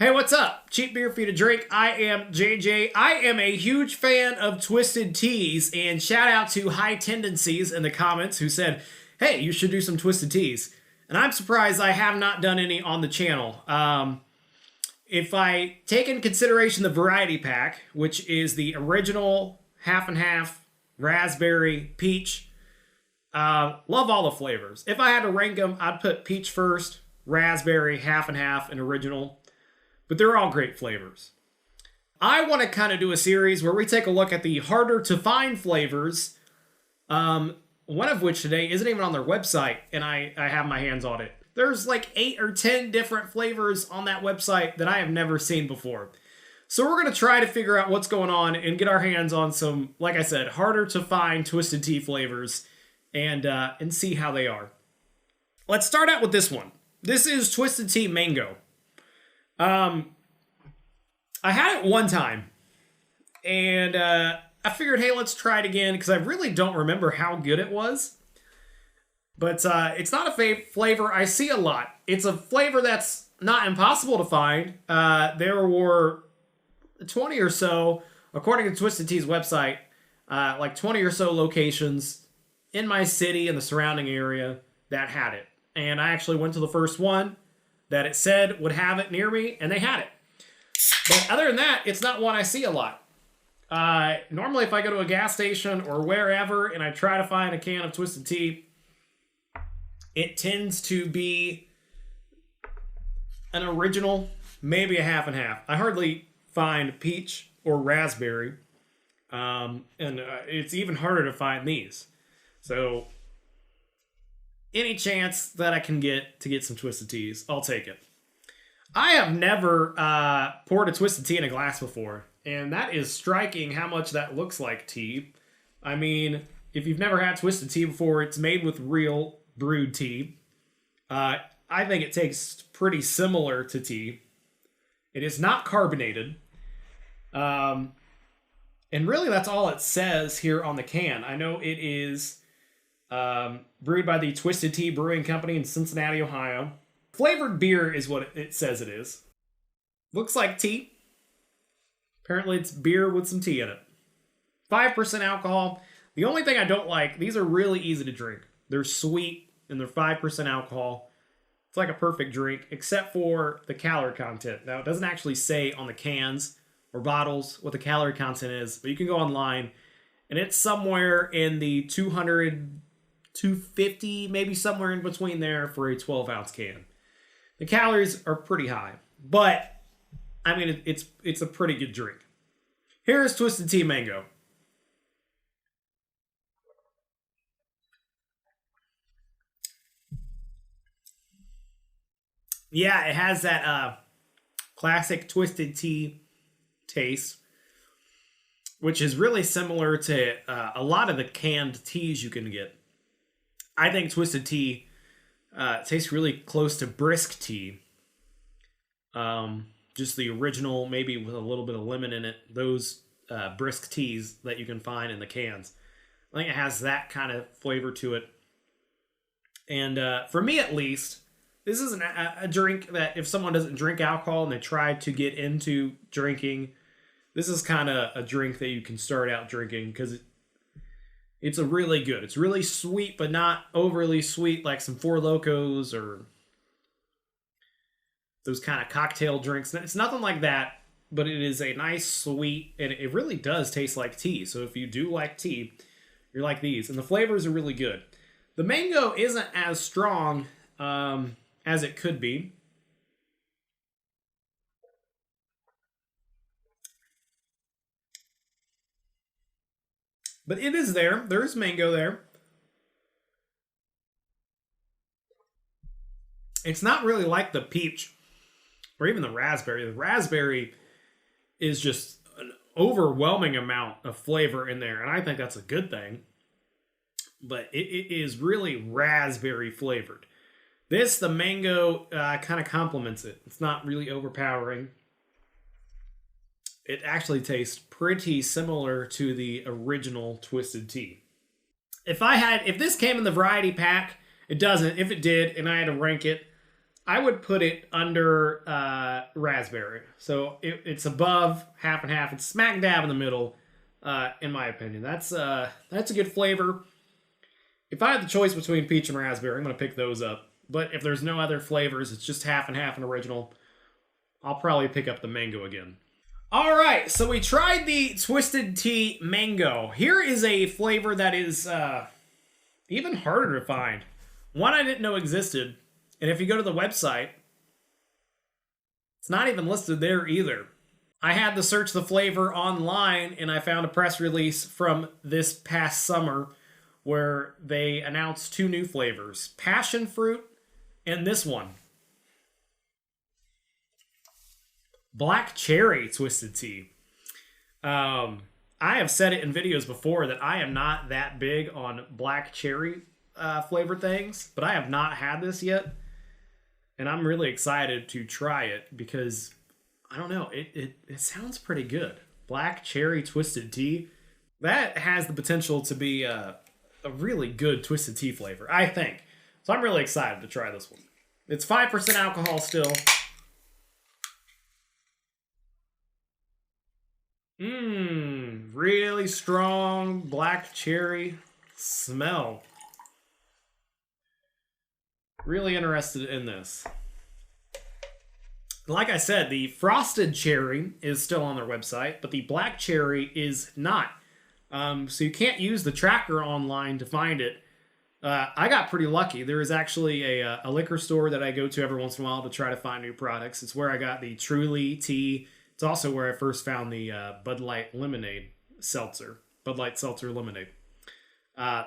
Hey, what's up? Cheap beer for you to drink. I am JJ. I am a huge fan of Twisted Teas, and shout out to High Tendencies in the comments who said, hey, you should do some Twisted Teas. And I'm surprised I have not done any on the channel. If I take into consideration the variety pack, which is the original half and half, raspberry, peach, love all the flavors. If I had to rank them, I'd put peach first, raspberry, half and half, and original. But they're all great flavors. I want to kind of do a series where we take a look at the harder to find flavors. One of which today isn't even on their website, and I have my hands on it. There's like 8 or 10 different flavors on that website that I have never seen before. So we're going to try to figure out what's going on and get our hands on some, like I said, harder to find Twisted Tea flavors and see how they are. Let's start out with this one. This is Twisted Tea Mango. I had it one time, and I figured, hey, let's try it again, because I really don't remember how good it was. But it's not a flavor I see a lot. It's a flavor that's not impossible to find. There were 20 or so, according to Twisted Tea's website, like 20 or so locations in my city and the surrounding area that had it. And I actually went to the first one that it said would have it near me, and they had it. But other than that, it's not one I see a lot. Normally, if I go to a gas station or wherever and I try to find a can of Twisted Tea, it tends to be an original, maybe a half and half. I hardly find peach or raspberry, and it's even harder to find these. So any chance that I can get to get some Twisted Teas, I'll take it. I have never poured a Twisted Tea in a glass before, and that is striking how much that looks like tea. I mean, if you've never had Twisted Tea before, it's made with real brewed tea. I think it tastes pretty similar to tea. It is not carbonated. And really, that's all it says here on the can. I know it is brewed by the Twisted Tea Brewing Company in Cincinnati, Ohio. Flavored beer is what it says it is. Looks like tea. Apparently it's beer with some tea in it. 5% alcohol. The only thing I don't like, these are really easy to drink. They're sweet and they're 5% alcohol. It's like a perfect drink, except for the calorie content. Now, it doesn't actually say on the cans or bottles what the calorie content is, but you can go online and it's somewhere in the 200, 250, maybe somewhere in between there for a 12-ounce can. The calories are pretty high, but I mean, it's a pretty good drink. Here's Twisted Tea Mango. Yeah, it has that classic Twisted Tea taste, which is really similar to a lot of the canned teas you can get. I think Twisted Tea tastes really close to brisk tea. Just the original, maybe with a little bit of lemon in it. Those brisk teas that you can find in the cans. I think it has that kind of flavor to it. And for me at least, this is a drink that if someone doesn't drink alcohol and they try to get into drinking, this is kind of a drink that you can start out drinking because it's a really good. It's really sweet, but not overly sweet like some Four Locos or those kind of cocktail drinks. It's nothing like that, but it is a nice sweet, and it really does taste like tea. So if you do like tea, you're like these. And the flavors are really good. The mango isn't as strong as it could be. But it is there. There's mango there. It's not really like the peach or even the raspberry. The raspberry is just an overwhelming amount of flavor in there, and I think that's a good thing. But it is really raspberry flavored. The mango kind of complements it. It's not really overpowering. It actually tastes pretty similar to the original Twisted Tea. If this came in the variety pack, it doesn't. If it did, and I had to rank it, I would put it under raspberry. So it's above half and half. It's smack dab in the middle, in my opinion. That's a good flavor. If I had the choice between peach and raspberry, I'm going to pick those up. But if there's no other flavors, it's just half and half an original, I'll probably pick up the mango again. All right, so we tried the Twisted Tea Mango. Here is a flavor that is even harder to find. One I didn't know existed. And if you go to the website, it's not even listed there either. I had to search the flavor online, and I found a press release from this past summer where they announced 2 new flavors, passion fruit and this one, black cherry twisted tea. I have said it in videos before that I am not that big on black cherry flavored things, but I have not had this yet. And I'm really excited to try it because, I don't know, it sounds pretty good. Black cherry twisted tea. That has the potential to be a really good twisted tea flavor, I think. So I'm really excited to try this one. It's 5% alcohol still. Really strong black cherry smell. Really interested in this. Like I said, the frosted cherry is still on their website, but the black cherry is not. So you can't use the tracker online to find it. I got pretty lucky. There is actually a liquor store that I go to every once in a while to try to find new products. It's where I got the Truly tea. It's also where I first found the Bud Light Lemonade Seltzer. Bud Light Seltzer Lemonade.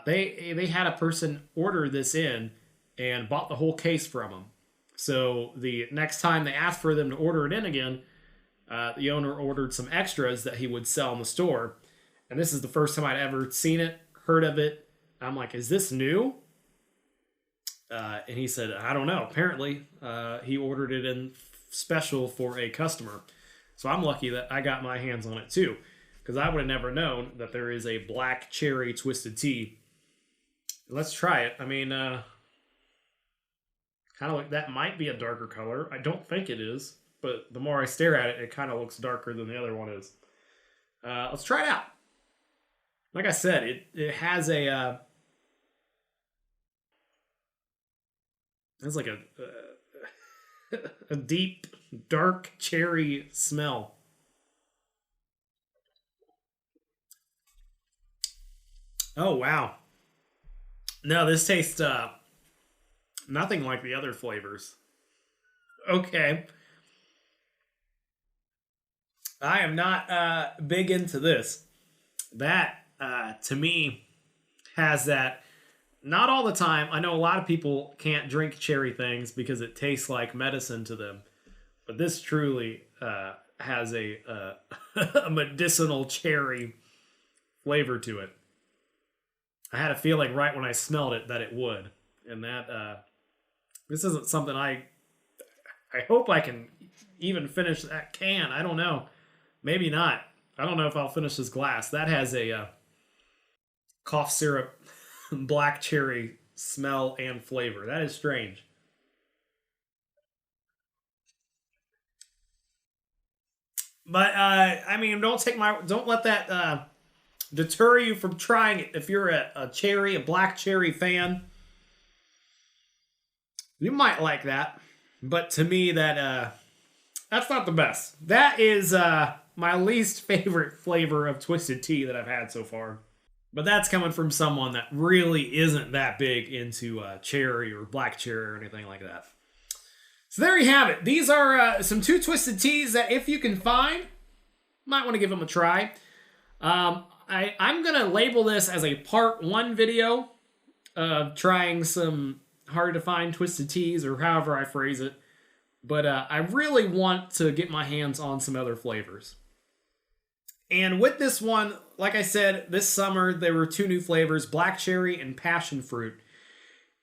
They had a person order this in and bought the whole case from them. So the next time they asked for them to order it in again, the owner ordered some extras that he would sell in the store. And this is the first time I'd ever seen it, heard of it. I'm like, is this new? And he said, I don't know. Apparently, he ordered it in special for a customer. So I'm lucky that I got my hands on it too, because I would have never known that there is a black cherry twisted tea. Let's try it. I mean, kind of like that might be a darker color. I don't think it is, but the more I stare at it, it kind of looks darker than the other one is. Let's try it out. Like I said, it has a it's like a deep, dark cherry smell. Oh, wow. No, this tastes nothing like the other flavors. Okay. I am not big into this. That, to me, has that... Not all the time. I know a lot of people can't drink cherry things because it tastes like medicine to them. But this truly has a a medicinal cherry flavor to it. I had a feeling right when I smelled it that it would. And that this isn't something I hope I can even finish that can. I don't know. Maybe not. I don't know if I'll finish this glass. That has a cough syrup black cherry smell and flavor. That is strange. But I mean, don't let that deter you from trying it. If you're a black cherry fan, you might like that. But to me, that's not the best. That is my least favorite flavor of twisted tea that I've had so far. But that's coming from someone that really isn't that big into cherry or black cherry or anything like that. So there you have it. These are some 2 twisted teas that if you can find, might want to give them a try. I'm going to label this as a part 1 video of trying some hard to find twisted teas or however I phrase it. But I really want to get my hands on some other flavors. And with this one, like I said, this summer there were 2 new flavors, black cherry and passion fruit.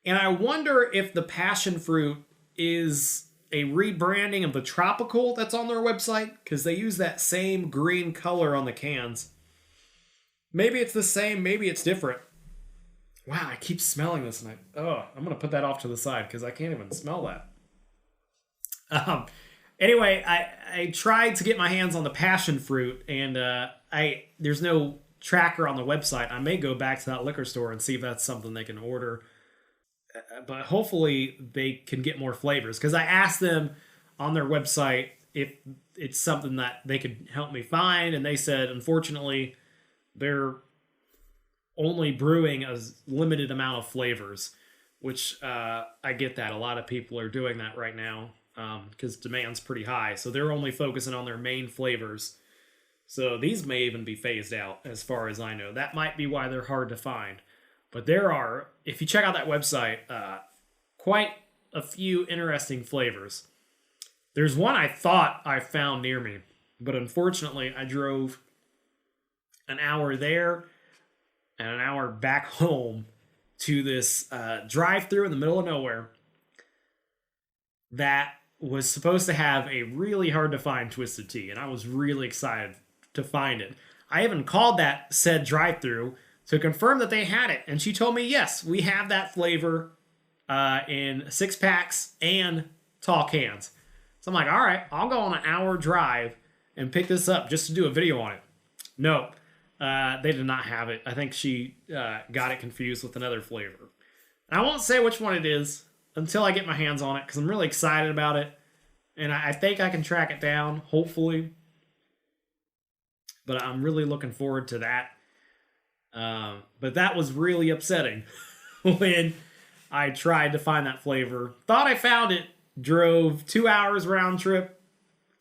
And I wonder if the passion fruit is a rebranding of the tropical that's on their website, because they use that same green color on the cans. Maybe it's the same, maybe it's different. Wow, I keep smelling this and I'm going to put that off to the side because I can't even smell that. Um, anyway, I tried to get my hands on the passion fruit, and I there's no tracker on the website. I may go back to that liquor store and see if that's something they can order. But hopefully they can get more flavors, because I asked them on their website if it's something that they could help me find, and they said unfortunately they're only brewing a limited amount of flavors, which I get that a lot of people are doing that right now because demand's pretty high, so they're only focusing on their main flavors. So these may even be phased out, as far as I know. That might be why they're hard to find. But there are, if you check out that website, quite a few interesting flavors. There's one I thought I found near me, but unfortunately I drove an hour there and an hour back home to this drive-through in the middle of nowhere that was supposed to have a really hard-to-find Twisted Tea, and I was really excited to find it. I even called that said drive-through to confirm that they had it, and she told me, yes, we have that flavor in 6-packs and tall cans. So I'm like, all right, I'll go on an hour drive and pick this up just to do a video on it. No, they did not have it. I think she got it confused with another flavor. And I won't say which one it is until I get my hands on it, because I'm really excited about it, and I think I can track it down, hopefully. But I'm really looking forward to that. But that was really upsetting when I tried to find that flavor. Thought I found it, drove 2 hours round trip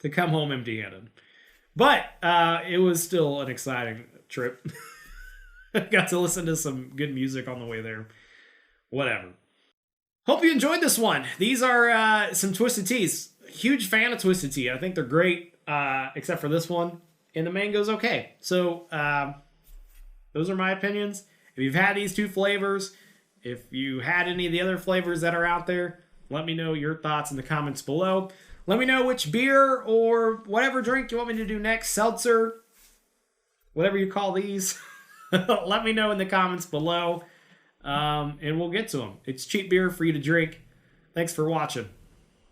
to come home empty-handed. But it was still an exciting trip. Got to listen to some good music on the way there. Whatever. Hope you enjoyed this one. These are some Twisted Teas. Huge fan of Twisted Tea. I think they're great, except for this one. And the mango's okay. So, those are my opinions. If you've had these two flavors, if you had any of the other flavors that are out there, let me know your thoughts in the comments below. Let me know which beer or whatever drink you want me to do next. Seltzer, whatever you call these. Let me know in the comments below. And we'll get to them. It's cheap beer for you to drink. Thanks for watching.